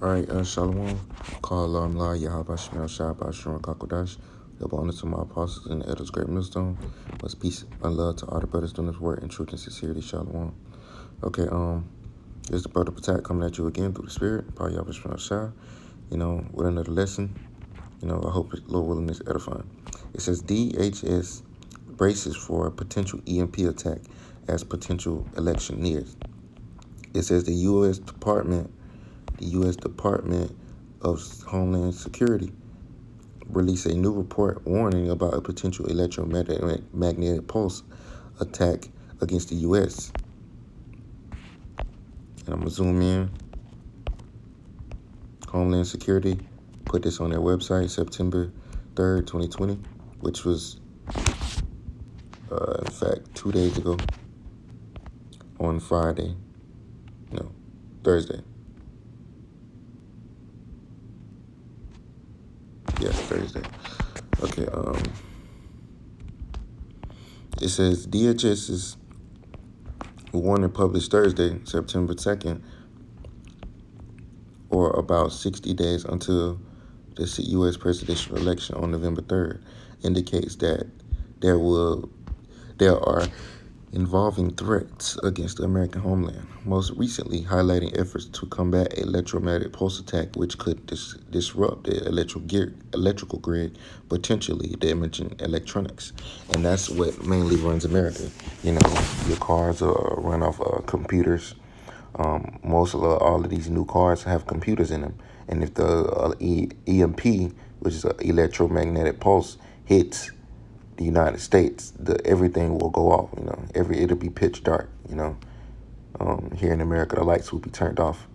All right, Shalom. Call alarm la Yahaba Shemel Shabbat Shalom Kakodash. Double honor to my apostles and the elders, great millstone. Must peace and love to all the brothers doing this work in truth and sincerity. Shalom. Okay, here's the brother Patak coming at you again through the spirit. Probably Yahaba Shemel Shah. With another lesson. I hope the Lord willing is edifying. It says DHS braces for a potential EMP attack as potential election nears. It says the U.S. Department of Homeland Security released a new report warning about a potential electromagnetic pulse attack against the U.S. And I'm going to zoom in. Homeland Security put this on their website September 3rd, 2020, which was, in fact, 2 days ago on Thursday. Yes, Thursday. Okay, it says DHS is warning published Thursday, September 2nd, or about 60 days until the U.S. presidential election on November 3rd, indicates that there are involving threats against the American homeland, most recently highlighting efforts to combat electromagnetic pulse attack, which could disrupt the electrical grid, potentially damaging electronics. And that's what mainly runs America. Your cars run off computers. Most of all of these new cars have computers in them. And if the EMP, which is an electromagnetic pulse, hits the United States, everything will go off. It'll be pitch dark. Here in America, the lights will be turned off,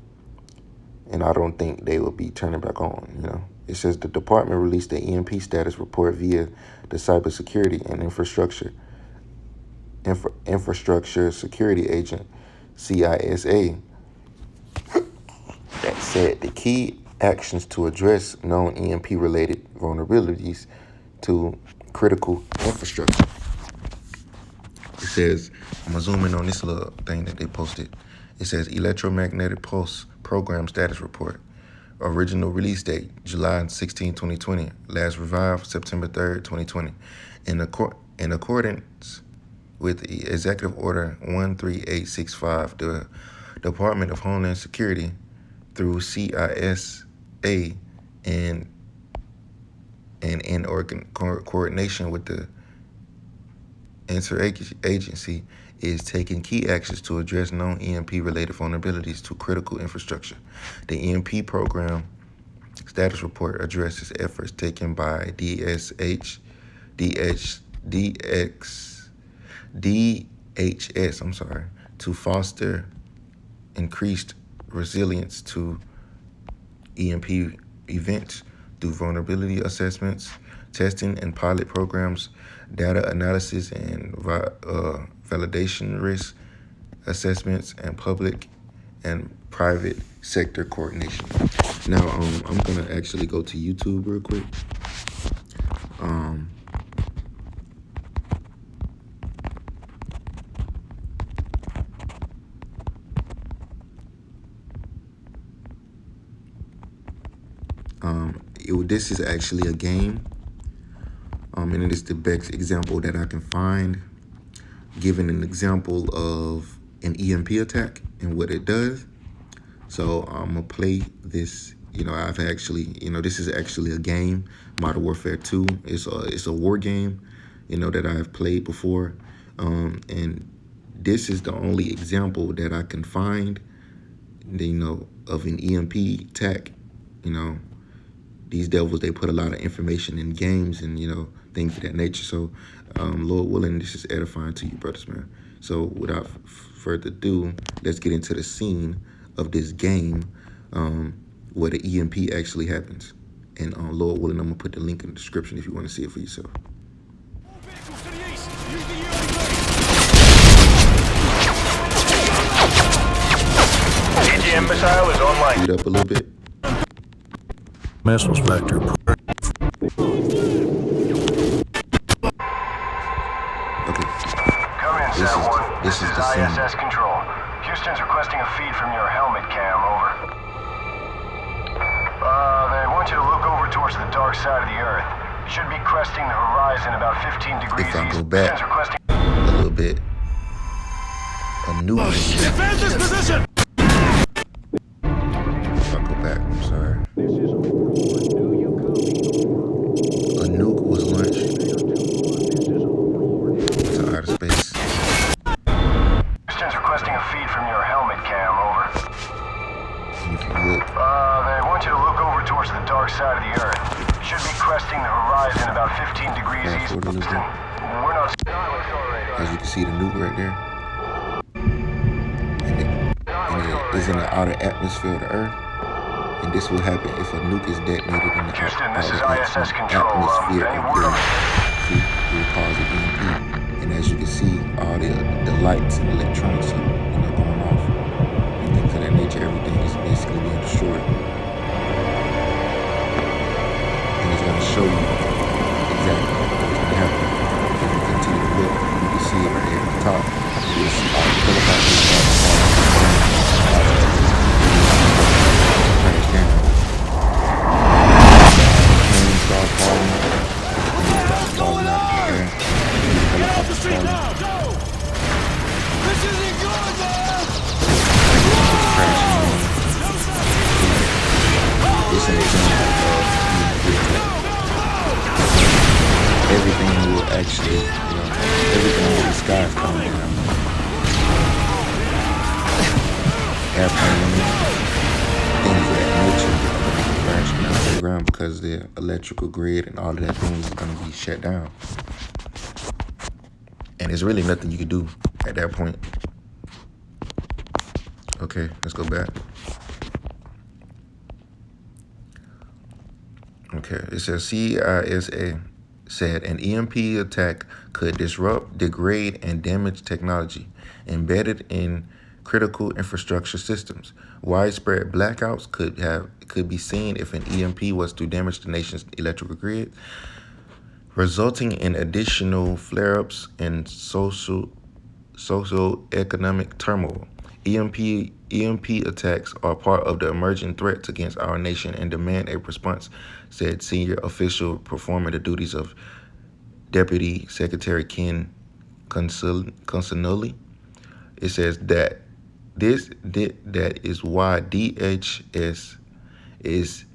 and I don't think they will be turning back on. It says the department released the EMP status report via the Cybersecurity and Infrastructure Security Agent (CISA) that said the key actions to address known EMP-related vulnerabilities to critical infrastructure. It says, I'm going to zoom in on this little thing that they posted. It says Electromagnetic Pulse Program Status Report. Original release date, July 16, 2020. Last revived, September 3rd, 2020. In accordance with the Executive Order 13865, the Department of Homeland Security, through CISA and in coordination with the interagency, is taking key actions to address known EMP-related vulnerabilities to critical infrastructure. The EMP program status report addresses efforts taken by DHS, to foster increased resilience to EMP events through vulnerability assessments, testing and pilot programs, data analysis and validation risk assessments, and public and private sector coordination. Now, I'm going to actually go to YouTube real quick. This is actually a game, and it is the best example that I can find, giving an example of an EMP attack and what it does. So I'm gonna play this. I've actually, this is actually a game, Modern Warfare 2. It's a war game, that I've played before, and this is the only example that I can find, of an EMP attack. These devils, they put a lot of information in games and, things of that nature. So, Lord willing, this is edifying to you, brothers, man. So without further ado, let's get into the scene of this game where the EMP actually happens. And Lord willing, I'm going to put the link in the description if you want to see it for yourself. AGM missile is online. Speed up a little bit. Missiles vector. Okay. Come in, Sat 1. This is the scene. ISS control. Houston's requesting a feed from your helmet cam, over. dark side of the Earth. It should be cresting the horizon about 15 degrees If I east. go back Pistons requesting a little bit, a nuke. Defend this position! If I go back, I'm sorry. A nuke was launched to outer space. Pistons requesting a feed from your helmet cam, over. And if you look, They want you to look over towards the dark side of the Earth. It should be cresting the horizon about 15 degrees fast east. forward a little bit, We're not... as you can see the nuke right there. And it is in the outer atmosphere of the Earth. And this will happen if a nuke is detonated in the Houston, this is outer ISS control. atmosphere Any of word the on... Earth. See, it will cause an EMP. And as you can see, all the lights and electronics are going off. And things of that nature, everything is basically being destroyed. And it's going to show you exactly what's going to happen. If you continue to look, you can see it right here at the top. You'll see all the helicopters crash down. Planes start falling. Planes start falling out of the air. Helicopters falling. This isn't good, man! Crashing in. It's an example of everything will actually, everything in the sky is coming down. Airplanes, things of that nature crashing down to the ground because the electrical grid and all of that things is going to be shut down. And there's really nothing you can do at that point. Okay, let's go back. Okay, it says CISA said an EMP attack could disrupt, degrade, and damage technology embedded in critical infrastructure systems. Widespread blackouts could be seen if an EMP was to damage the nation's electrical grid, resulting in additional flare-ups and socioeconomic turmoil. EMP attacks are part of the emerging threats against our nation and demand a response, said senior official performing the duties of Deputy Secretary Ken Consinelli. It says that that is why DHS is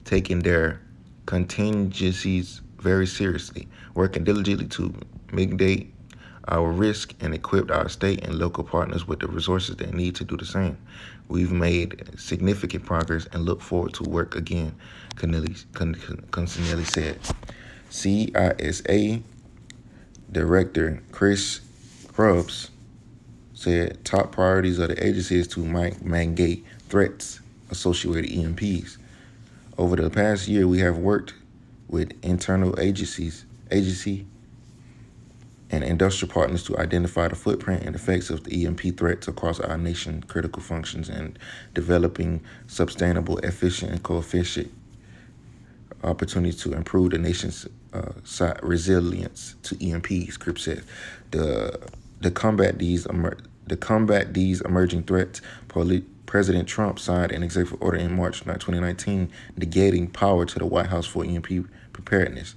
taking their contingencies very seriously, working diligently to mitigate our risk and equip our state and local partners with the resources they need to do the same. We've made significant progress and look forward to work again, Consinelli said. CISA Director Chris Grubbs said top priorities of the agency is to mitigate threats associated with EMPs. Over the past year, we have worked with internal agency and industrial partners to identify the footprint and effects of the EMP threats across our nation's critical functions and developing sustainable, efficient, and coefficient opportunities to improve the nation's resilience to EMPs, Cripps said. To combat these emerging threats, President Trump signed an executive order in March 2019 negating power to the White House for EMP preparedness.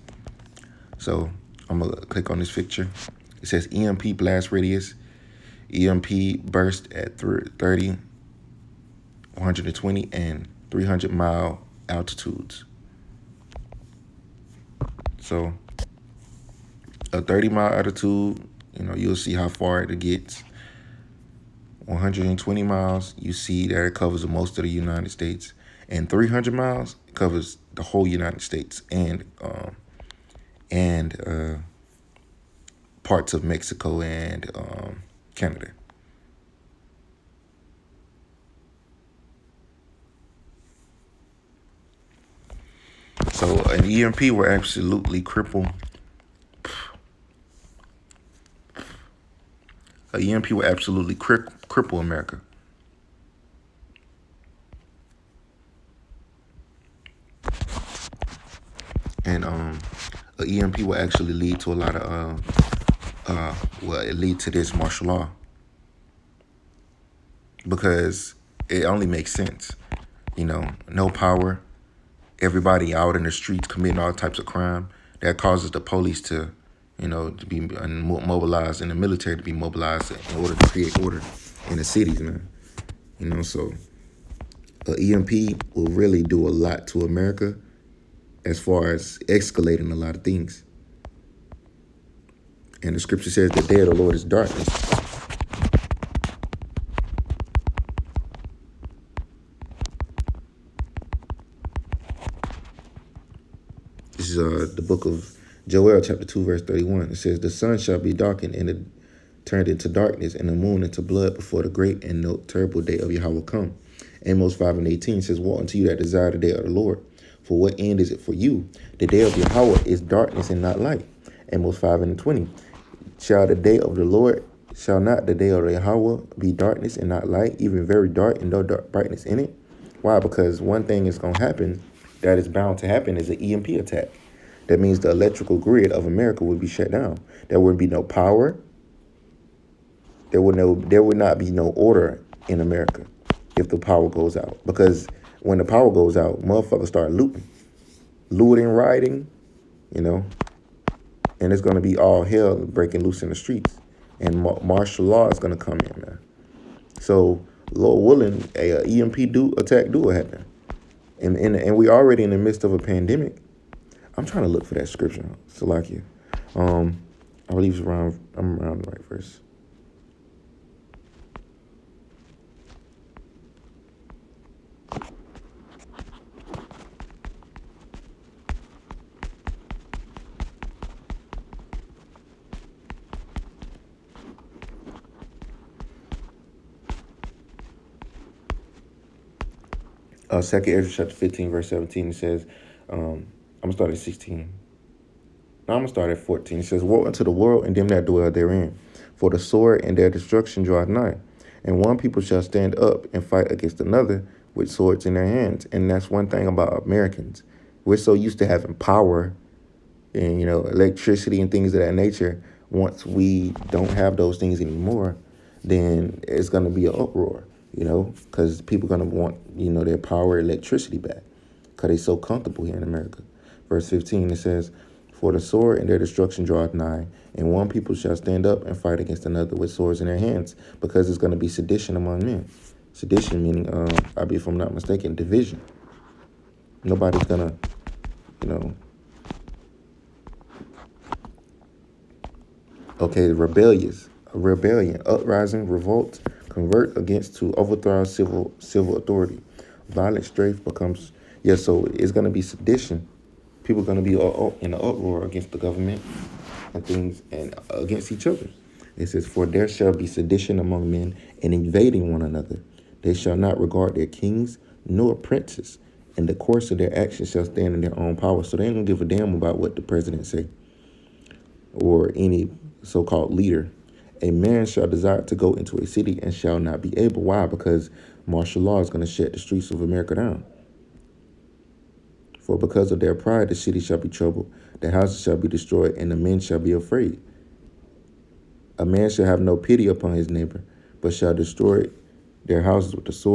So I'm going to click on this picture. It says EMP blast radius, EMP burst at 30, 120, and 300-mile altitudes. So a 30-mile altitude, you'll see how far it gets. 120 miles, you see that it covers most of the United States. And 300 miles covers the whole United States and parts of Mexico and Canada. So an EMP will absolutely cripple. An EMP will absolutely cripple America. And an EMP will actually lead to a lot of it lead to this martial law, because it only makes sense. No power, everybody out in the streets committing all types of crime. That causes the police to, to be mobilized, and the military to be mobilized in order to create order in the cities, man. So EMP will really do a lot to America as far as escalating a lot of things. And the scripture says the day of the Lord is darkness. This is the book of Joel, chapter 2, verse 31. It says, the sun shall be darkened and it turned into darkness, and the moon into blood before the great and no terrible day of Yahweh come. Amos 5 and 18 says, woe unto you that desire the day of the Lord. For what end is it for you? The day of Yahweh is darkness and not light. Amos 5 and 20. Shall not the day of Yahweh be darkness and not light, even very dark and no dark brightness in it? Why? Because one thing is going to happen that is bound to happen is an EMP attack. That means the electrical grid of America would be shut down. There would be no power. There would not be no order in America if the power goes out. Because when the power goes out, motherfuckers start looting, rioting, and it's going to be all hell breaking loose in the streets. And martial law is going to come in, man. So, Lord willing, a EMP attack do happen. And we already in the midst of a pandemic. I'm trying to look for that scripture. Salakia. I believe I'm around the right verse. Second Ezra chapter 15, verse 17, it says, I'm going to start at 16. No, I'm going to start at 14. It says, woe unto the world and them that dwell therein, for the sword and their destruction draweth nigh. And one people shall stand up and fight against another with swords in their hands. And that's one thing about Americans. We're so used to having power and, electricity and things of that nature. Once we don't have those things anymore, then it's going to be an uproar. Because people are going to want, their power, electricity back because they're so comfortable here in America. Verse 15, it says, for the sword and their destruction draweth nigh, and one people shall stand up and fight against another with swords in their hands, because it's going to be sedition among men. Sedition meaning, if I'm not mistaken, division. Nobody's going to, rebellion, uprising, revolt, convert against to overthrow civil authority. Violent strife becomes, so it's going to be sedition. People are going to be in an uproar against the government and things and against each other. It says, for there shall be sedition among men and invading one another. They shall not regard their kings nor princes, and the course of their actions shall stand in their own power. So they ain't going to give a damn about what the president say or any so-called leader. A man shall desire to go into a city and shall not be able. Why? Because martial law is going to shut the streets of America down. For because of their pride, the city shall be troubled, the houses shall be destroyed, and the men shall be afraid. A man shall have no pity upon his neighbor, but shall destroy their houses with the sword.